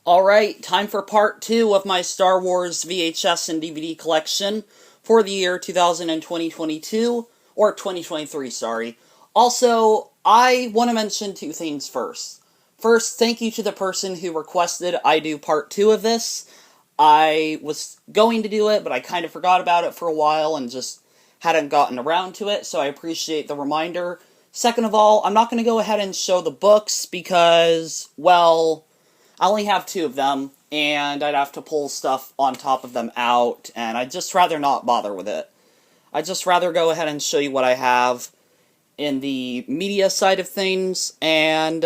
Alright, time for part 2 of my Star Wars VHS and DVD collection for the year 2022, or 2023, sorry. Also, I want to mention two things first. First, thank you to the person who requested I do part 2 of this. I was going to do it, but I kind of forgot about it for a while and just hadn't gotten around to it, so I appreciate the reminder. Second of all, I'm not going to go ahead and show the books because, well, I only have 2 of them, and I'd have to pull stuff on top of them out, and I'd just rather not bother with it. I'd just rather go ahead and show you what I have in the media side of things, and,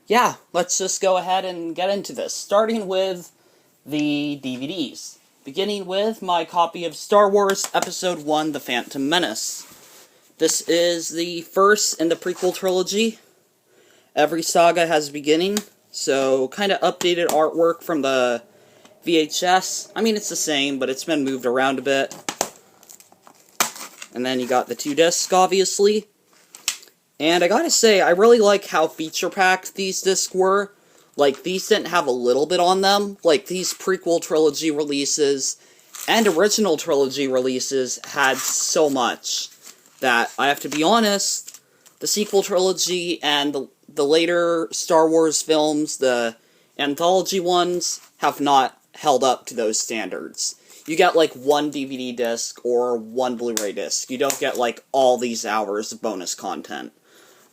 yeah, let's just go ahead and get into this, starting with the DVDs. Beginning with my copy of Star Wars Episode 1, The Phantom Menace. This is the first in the prequel trilogy. Every saga has a beginning. So, kind of updated artwork from the VHS. I mean, it's the same, but it's been moved around a bit. And then you got the 2 discs, obviously. And I gotta say, I really like how feature-packed these discs were. Like, these didn't have a little bit on them. Like, these prequel trilogy releases and original trilogy releases had so much that, I have to be honest, the sequel trilogy and the later Star Wars films, the anthology ones, have not held up to those standards. You get, like, 1 DVD disc or 1 Blu-ray disc. You don't get, like, all these hours of bonus content.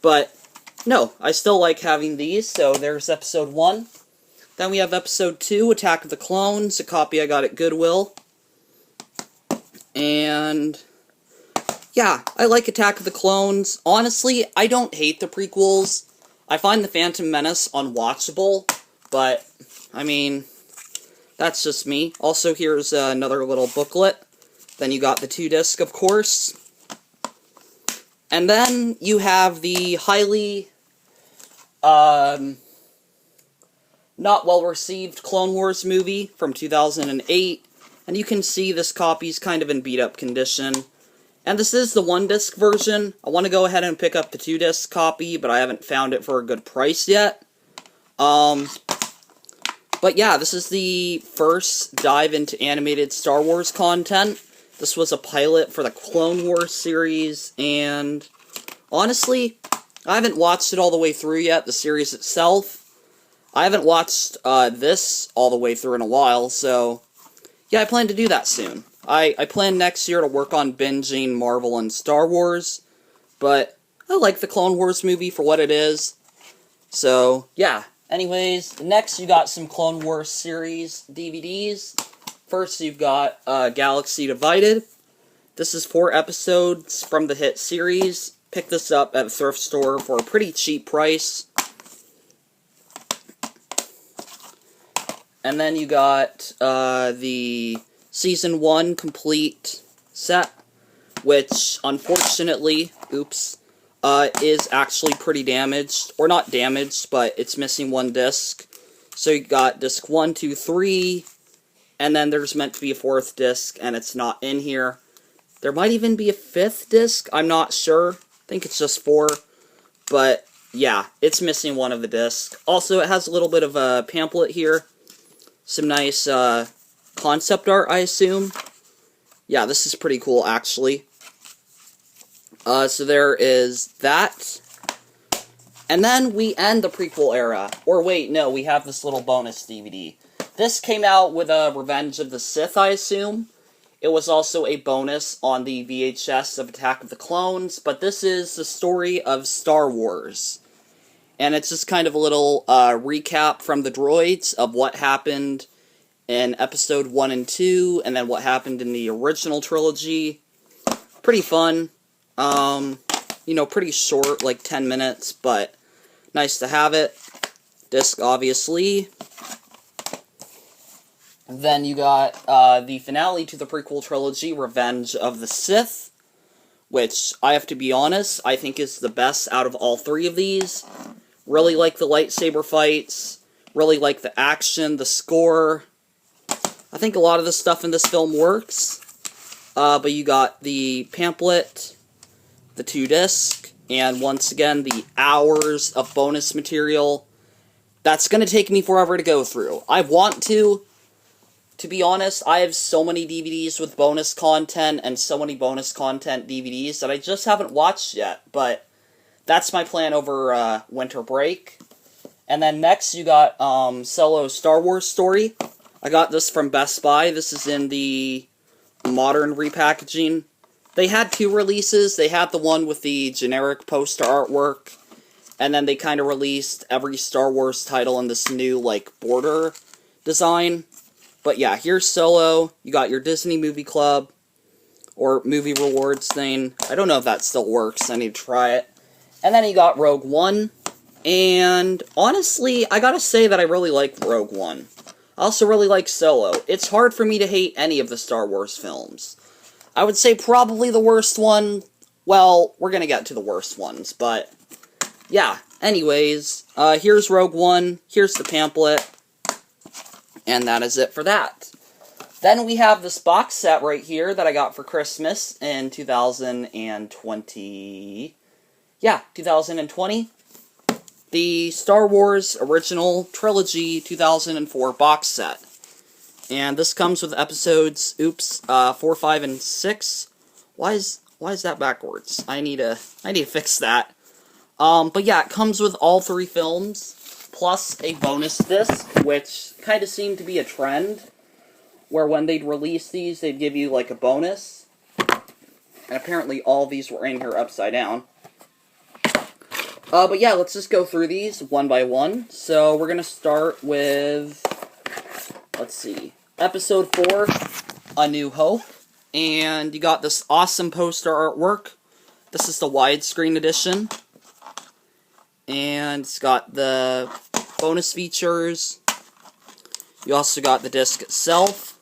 But, no, I still like having these, so there's Episode 1. Then we have Episode 2, Attack of the Clones, a copy I got at Goodwill. And yeah, I like Attack of the Clones. Honestly, I don't hate the prequels. I find The Phantom Menace unwatchable, but, I mean, that's just me. Also, here's another little booklet. Then you got the 2 disc, of course. And then you have the highly, not well-received Clone Wars movie from 2008. And you can see this copy's kind of in beat-up condition. And this is the 1-disc version. I want to go ahead and pick up the 2-disc copy, but I haven't found it for a good price yet. But yeah, this is the first dive into animated Star Wars content. This was a pilot for the Clone Wars series, and honestly, I haven't watched it all the way through yet, the series itself. I haven't watched this all the way through in a while, so yeah, I plan to do that soon. I plan next year to work on binging Marvel and Star Wars, but I like the Clone Wars movie for what it is. So, yeah. Anyways, next you got some Clone Wars series DVDs. First you've got Galaxy Divided. This is 4 episodes from the hit series. Pick this up at a thrift store for a pretty cheap price. And then you got the Season 1 complete set, which, unfortunately, is actually pretty damaged. Or not damaged, but it's missing 1 disc. So you got disc 1, 2, 3, and then there's meant to be a 4th disc, and it's not in here. There might even be a 5th disc, I'm not sure. I think it's just 4. But, yeah, it's missing 1 of the discs. Also, it has a little bit of a pamphlet here. Some nice, concept art, I assume. Yeah, this is pretty cool, actually. So there is that. And then we end the prequel era. Or wait, no, we have this little bonus DVD. This came out with Revenge of the Sith, I assume. It was also a bonus on the VHS of Attack of the Clones, but this is the story of Star Wars. And it's just kind of a little recap from the droids of what happened in Episode 1 and 2, and then what happened in the original trilogy. Pretty fun. You know, pretty short, like 10 minutes, but nice to have it. Disc, obviously. Then you got the finale to the prequel trilogy, Revenge of the Sith, which, I have to be honest, I think is the best out of all 3 of these. Really like the lightsaber fights, really like the action, the score. I think a lot of the stuff in this film works. But you got the pamphlet, the 2 disc, and once again, the hours of bonus material. that's going to take me forever to go through. I want to be honest, I have so many DVDs with bonus content and so many bonus content DVDs that I just haven't watched yet, but that's my plan over winter break. And then next you got Solo's Star Wars story. I got this from Best Buy. This is in the modern repackaging. They had two releases. They had the one with the generic poster artwork, and then they kind of released every Star Wars title in this new, like, border design. But yeah, here's Solo. You got your Disney Movie Club, or Movie Rewards thing. I don't know if that still works. I need to try it. And then you got Rogue One. And honestly, I gotta say that I really like Rogue One. I also really like Solo. It's hard for me to hate any of the Star Wars films. I would say probably the worst one. Well, we're gonna get to the worst ones, but yeah. Anyways, here's Rogue One. Here's the pamphlet. And that is it for that. Then we have this box set right here that I got for Christmas in 2020. Yeah, 2020. The Star Wars Original Trilogy 2004 box set. And this comes with episodes, 4, 5, and 6. Why is that backwards? I need to fix that. But yeah, it comes with all 3 films, plus a bonus disc, which kind of seemed to be a trend, where when they'd release these, they'd give you, like, a bonus. And apparently all these were in here upside down. But yeah, let's just go through these one by one. So we're gonna start with, let's see, Episode 4, A New Hope. And you got this awesome poster artwork. This is the widescreen edition. And it's got the bonus features. You also got the disc itself,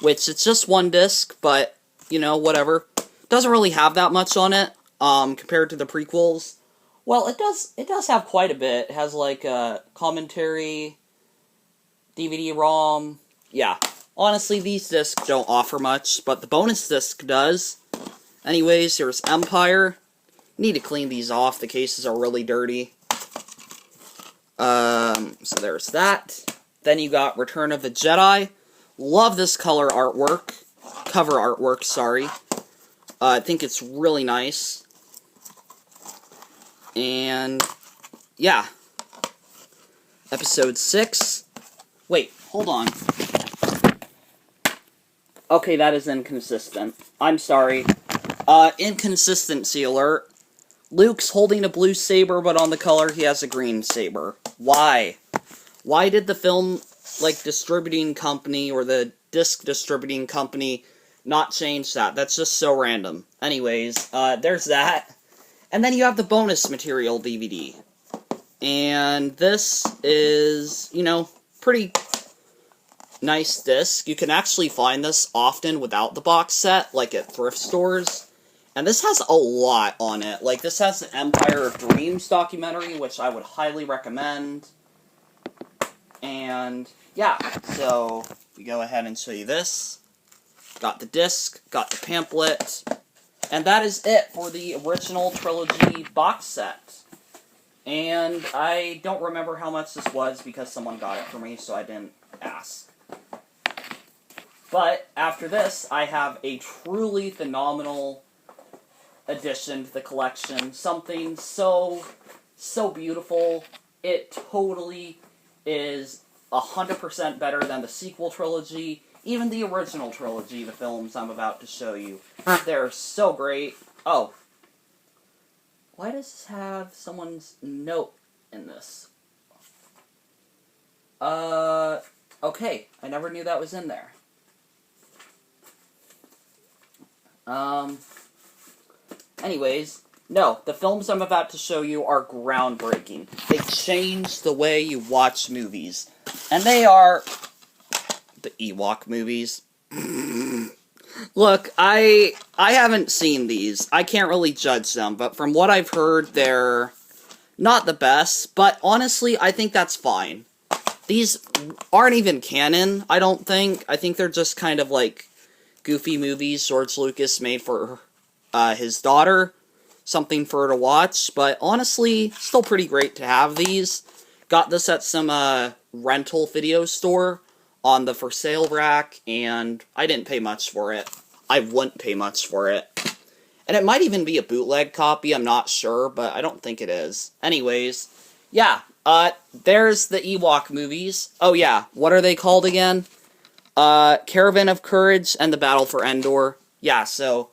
which it's just one disc, but, you know, whatever. Doesn't really have that much on it, compared to the prequels. Well, it does have quite a bit. It has, like, a commentary, DVD-ROM. Yeah. Honestly, these discs don't offer much, but the bonus disc does. Anyways, here's Empire. Need to clean these off. The cases are really dirty. So there's that. Then you got Return of the Jedi. Love this cover artwork, sorry. I think it's really nice. And, yeah. Episode 6. Wait, hold on. Okay, that is inconsistent. I'm sorry. Inconsistency alert. Luke's holding a blue saber, but on the color he has a green saber. Why? Why did the film, like, distributing company, or the disc distributing company, not change that? That's just so random. Anyways, there's that. And then you have the bonus material DVD. And this is, you know, pretty nice disc. You can actually find this often without the box set, like at thrift stores. And this has a lot on it. Like, this has the Empire of Dreams documentary, which I would highly recommend. And, yeah, so we go ahead and show you this. Got the disc, got the pamphlet, and that is it for the original trilogy box set. And I don't remember how much this was because someone got it for me, so I didn't ask. But after this, I have a truly phenomenal addition to the collection. Something so beautiful. It totally is 100% better than the sequel trilogy, even the original trilogy, the films I'm about to show you. They're so great. Oh. Why does this have someone's note in this? Okay. I never knew that was in there. Anyways, no, the films I'm about to show you are groundbreaking. They change the way you watch movies. And they are the Ewok movies. Look, I haven't seen these. I can't really judge them, but from what I've heard, they're not the best, but honestly, I think that's fine. These aren't even canon, I don't think. I think they're just kind of like goofy movies George Lucas made for his daughter. Something for her to watch, but honestly, still pretty great to have these. Got this at some rental video store on the for sale rack, and I didn't pay much for it. I wouldn't pay much for it. And it might even be a bootleg copy, I'm not sure, but I don't think it is. Anyways, yeah, there's the Ewok movies. Oh yeah, what are they called again? Caravan of Courage and The Battle for Endor. Yeah, so,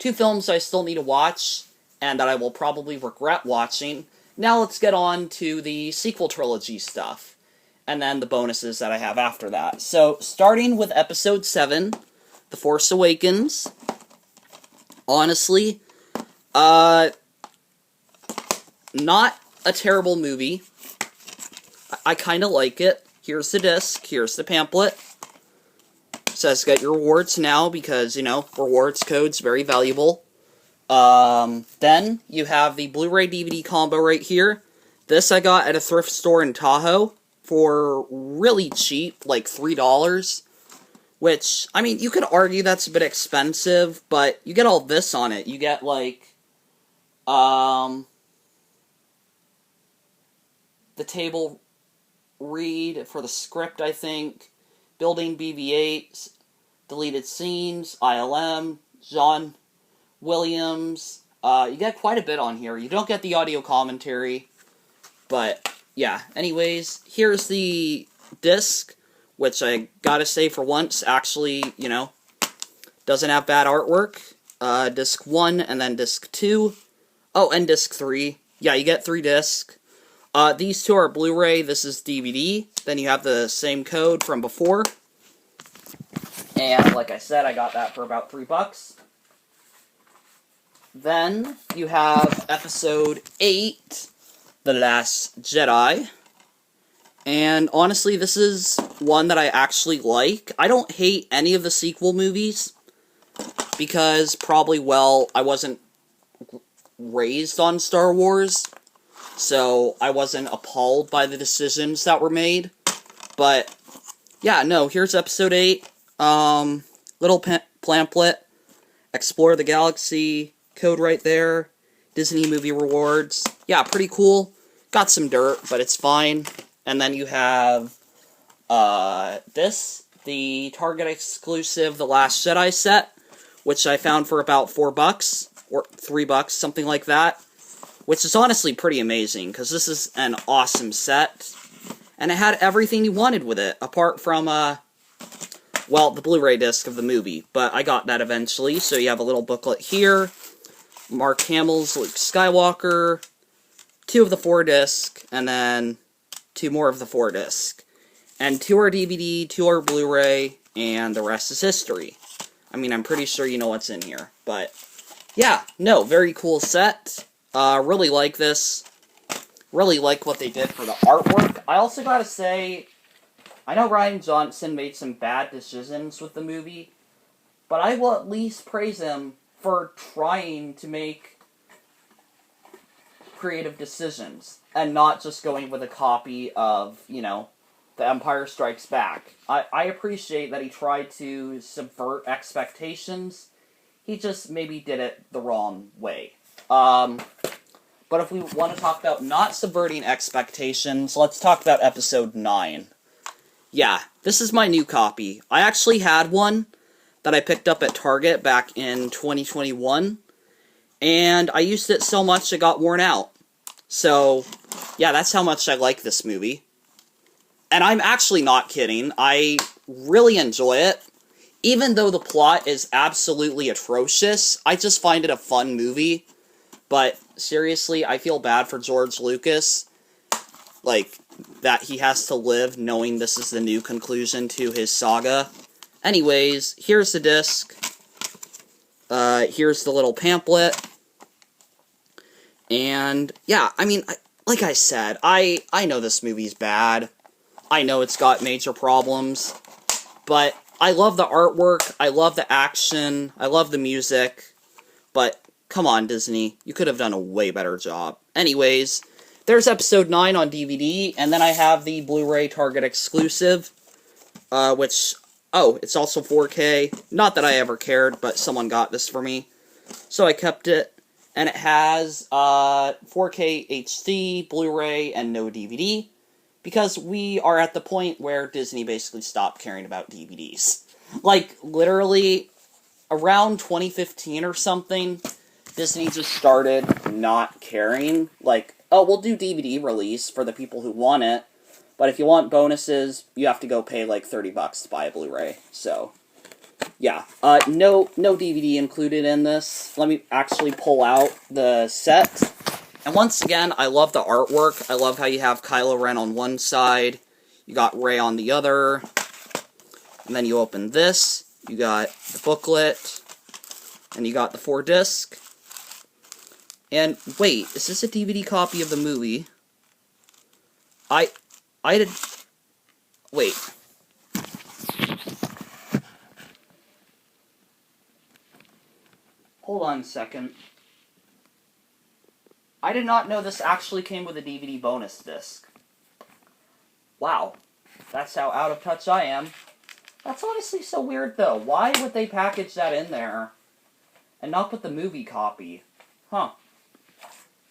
2 films I still need to watch, and that I will probably regret watching. Now let's get on to the sequel trilogy stuff, and then the bonuses that I have after that. So, starting with Episode 7, The Force Awakens. Honestly, not a terrible movie. I kind of like it. Here's the disc, here's the pamphlet. It says get your rewards now because, you know, rewards code's very valuable. Then you have the Blu-ray DVD combo right here. This I got at a thrift store in Tahoe for really cheap, like $3. Which, I mean, you could argue that's a bit expensive, but you get all this on it. You get, like, the table read for the script, I think, building BB-8, deleted scenes, ILM, John Williams. You get quite a bit on here. You don't get the audio commentary, but, yeah. Anyways, here's the disc, which I gotta say for once, actually, you know, doesn't have bad artwork. Disc 1, and then Disc 2. Oh, and Disc 3. Yeah, you get 3 discs. These 2 are Blu-ray, this is DVD. Then you have the same code from before. And, like I said, I got that for about $3. Then, you have Episode 8, The Last Jedi. And honestly, this is one that I actually like. I don't hate any of the sequel movies, because probably, well, I wasn't raised on Star Wars, so I wasn't appalled by the decisions that were made. But, yeah, no, here's Episode 8, little pamphlet, Explore the Galaxy, code right there, Disney Movie Rewards. Yeah, pretty cool. Got some dirt, but it's fine. And then you have, this, the Target exclusive The Last Jedi set, which I found for about $4, or $3, something like that, which is honestly pretty amazing, because this is an awesome set, and it had everything you wanted with it, apart from, well, the Blu-ray disc of the movie, but I got that eventually, so you have a little booklet here, Mark Hamill's Luke Skywalker, 2 of the 4 disc, and then 2 more of the 4 disc. And 2 are DVD, 2 are Blu-ray, and the rest is history. I mean, I'm pretty sure you know what's in here. But, yeah, no, very cool set. Really like this. Really like what they did for the artwork. I also gotta say, I know Rian Johnson made some bad decisions with the movie, but I will at least praise him for trying to make creative decisions, and not just going with a copy of, you know, The Empire Strikes Back. I appreciate that he tried to subvert expectations. He just maybe did it the wrong way. But if we want to talk about not subverting expectations, let's talk about Episode 9. Yeah, this is my new copy. I actually had one that I picked up at Target back in 2021, and I used it so much it got worn out. So, yeah, that's how much I like this movie. And I'm actually not kidding. I really enjoy it. Even though the plot is absolutely atrocious, I just find it a fun movie. But, seriously, I feel bad for George Lucas. Like, that he has to live knowing this is the new conclusion to his saga. Anyways, here's the disc. Here's the little pamphlet. And, yeah, I mean, like I said, I know this movie's bad. I know it's got major problems. But I love the artwork, I love the action, I love the music. But, come on, Disney, you could have done a way better job. Anyways, there's Episode 9 on DVD, and then I have the Blu-ray Target exclusive, which, oh, it's also 4K. Not that I ever cared, but someone got this for me. So I kept it. And it has 4K HD, Blu-ray, and no DVD. because we are at the point where Disney basically stopped caring about DVDs. Like, literally, around 2015 or something, Disney just started not caring. Like, oh, we'll do DVD release for the people who want it, but if you want bonuses, you have to go pay like $30 to buy a Blu-ray. So, yeah. No DVD included in this. Let me actually pull out the set. And once again, I love the artwork. I love how you have Kylo Ren on one side, you got Rey on the other, and then you open this, you got the booklet, and you got the 4-disc. And wait, is this a DVD copy of the movie? I did... Wait. Hold on a second. I did not know this actually came with a DVD bonus disc. Wow. That's how out of touch I am. That's honestly so weird, though. Why would they package that in there and not put the movie copy? Huh.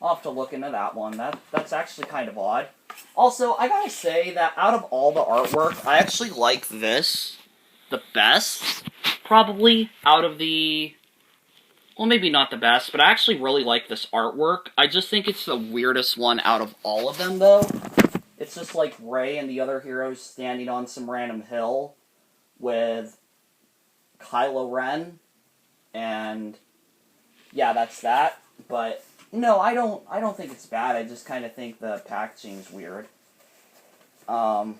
I'll have to look into that one. That's actually kind of odd. Also, I gotta say that out of all the artwork, I actually like this the best. Probably out of the... Well, maybe not the best, but I actually really like this artwork. I just think it's the weirdest one out of all of them, though. It's just like Rey and the other heroes standing on some random hill with Kylo Ren, and yeah, that's that. But no, I don't think it's bad. I just kind of think the packaging's weird. So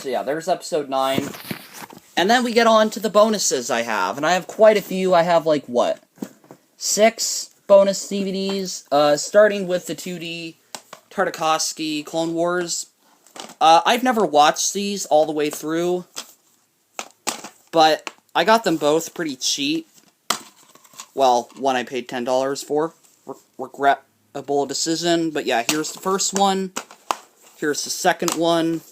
yeah, there's episode 9. And then we get on to the bonuses I have. And I have quite a few. I have, like, what? 6 bonus DVDs. Starting with the 2D Tartakovsky Clone Wars. I've never watched these all the way through. But I got them both pretty cheap. Well, one I paid $10 for. Regrettable decision. But yeah, here's the first one. Here's the second one.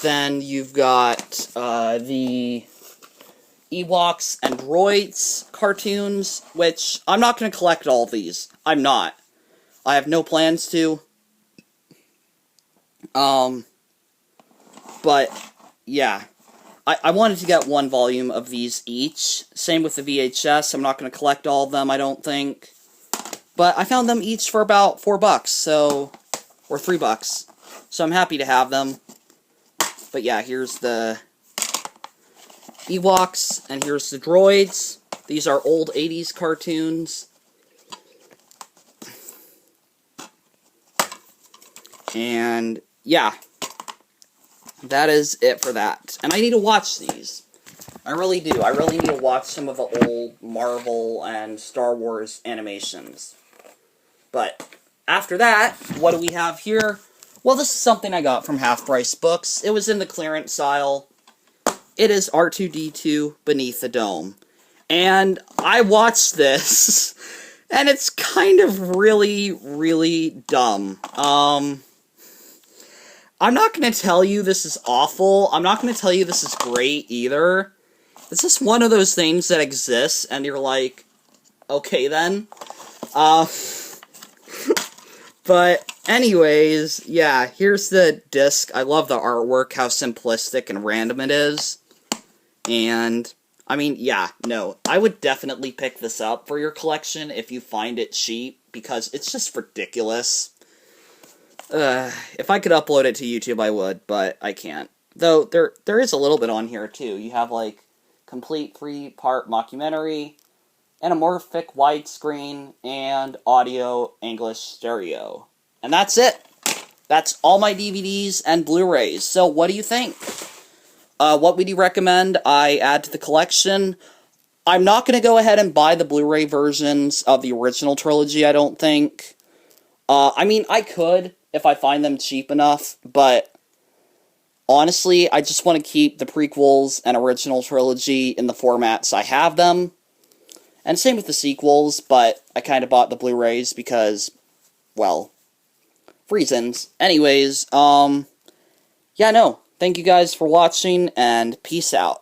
Then you've got the Ewoks and Droids cartoons, which I'm not going to collect all these. I'm not. I have no plans to. But, yeah. I wanted to get 1 volume of these each. Same with the VHS. I'm not going to collect all of them, I don't think. But I found them each for about $4, so... Or $3. So I'm happy to have them. But yeah, here's the Ewoks, and here's the Droids. These are old 80s cartoons. And, yeah. That is it for that. And I need to watch these. I really do. I really need to watch some of the old Marvel and Star Wars animations. But, after that, what do we have here? Well, this is something I got from Half Price Books. It was in the clearance aisle. It is R2-D2 Beneath the Dome. And I watched this, and it's kind of really, really dumb. I'm not going to tell you this is awful. I'm not going to tell you this is great either. It's just one of those things that exists, and you're like, okay then. But, anyways, yeah, here's the disc. I love the artwork, how simplistic and random it is. And, I mean, yeah, no, I would definitely pick this up for your collection if you find it cheap, because it's just ridiculous. If I could upload it to YouTube, I would, but I can't. Though, there is a little bit on here, too. You have, like, complete 3-part mockumentary, anamorphic widescreen, and audio English stereo. And that's it. That's all my DVDs and Blu-rays. So what do you think? What would you recommend I add to the collection? I'm not going to go ahead and buy the Blu-ray versions of the original trilogy, I don't think. I mean, I could if I find them cheap enough, but honestly, I just want to keep the prequels and original trilogy in the formats I have them. And same with the sequels, but I kind of bought the Blu-rays because, well, reasons. Anyways, yeah, no, thank you guys for watching, and peace out.